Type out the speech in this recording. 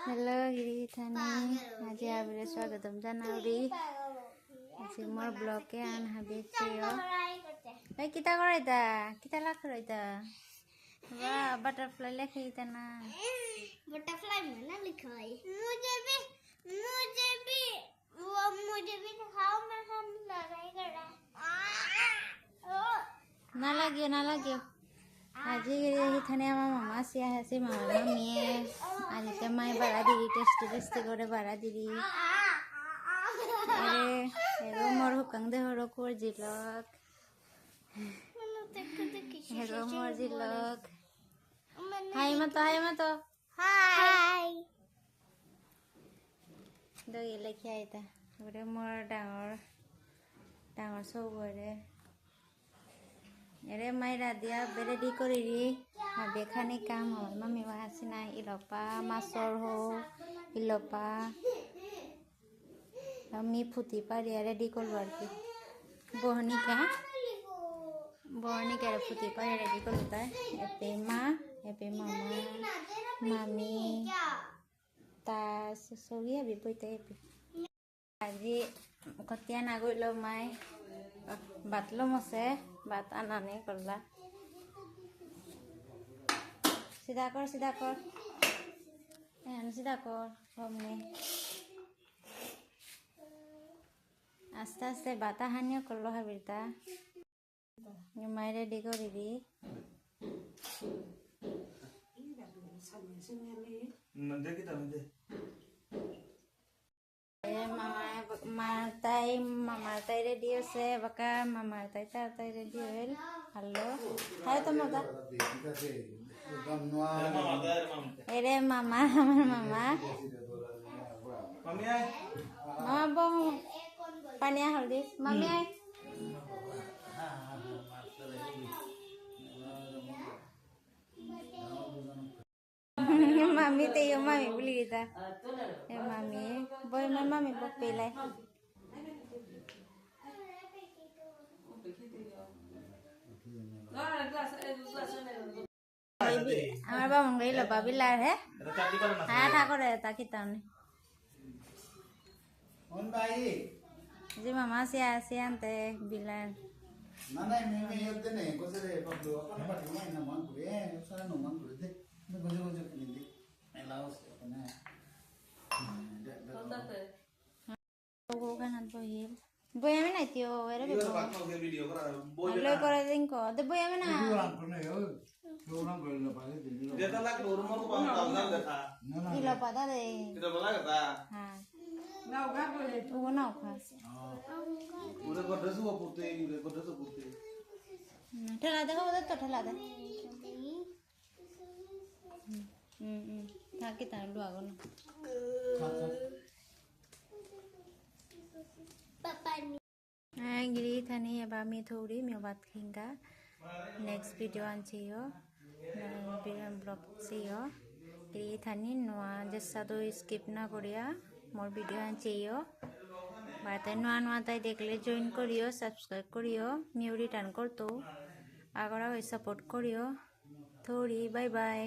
Hello गिरिथानी आज आबरे स्वागतम जानाउरी आज मोर ब्लॉग के आन हाबे छेयो ए किता कराइता किता लाखराइता वाह बटरफ्लाई लेखैता ना बटरफ्लाई में ना लिखा है मुझे भी दिखाओ मैं हम लड़ाई कर रहा ना लगियो आज गिरिथानी आमा मामा सिया है मामा मम्मी आज ते माई बारा दिरी टेस्ट करे बारा दिरी अरे हेरो मोर हुकंग दे हरो कोर जिलक हेरो मोर जिलक हाय मत हाय दगे लेखि आइता ओरे मोर डांगर सबरे अरे मायरा दिया बेरेडी करिरी हाबे खानी काम हो मम्मी वासिना इलपा मासर हो इलपा मी फुटी पारी रेडी करलो आरकी बहनिका फुटी पारी रेडी करलो ता एपे मामा मामी ता सगी हाबी पइता एपे আজি कतिया ना गइलो माय बातलो मसे बात आनाने करला सीधा कर हमने आस्ते आस्ते बाता हानियो करलो हाबिरता माय रेडी करिरी मामार ताई रेडी আছে বাকা মামার তাই রেডি হইল হ্যালো হাই তো মজা এরে মামা আমার মামা মামা বহ পানিয়া হলদি মামি I mami tayo mami beli kita mami boy mami bok pilih আমার বাবা গইল বাবিলার হে হ্যাঁ ঠাকুরে তা কিতাম জি মামা সে আনতে বিলার না মেমে ইতে নে কোসরে পবলো আপন পাটি না মন করে সারা নো মন করে দে গজে কিনে এলাওস আপনা ও কানাত বহিল বই আমি নাই তিও এরে ভিডিও করে দিন কো দে বই আমি না program করে না পারে dia talak dulu mau bang tahu kata kilo pada deh kita balik kata हाँ वो ना खा udah kau dress gua putih ठेला दे हो तो ठेला दे था kita dua kan पापा गिरी थानी अब आमी थोड़ी मैं बात खेंगा नेक्स्ट वीडियो आनछियो ब्लॉग छियो गिरी थानी नोआ जैसा तो स्किप ना करिया मोर वीडियो आनछियो बाते नोआ ताई देखले जॉइन करियो सब्सक्राइब करियो मिउ रिटर्न करतो आगरा सपोर्ट करियो थोड़ी बाय बाय।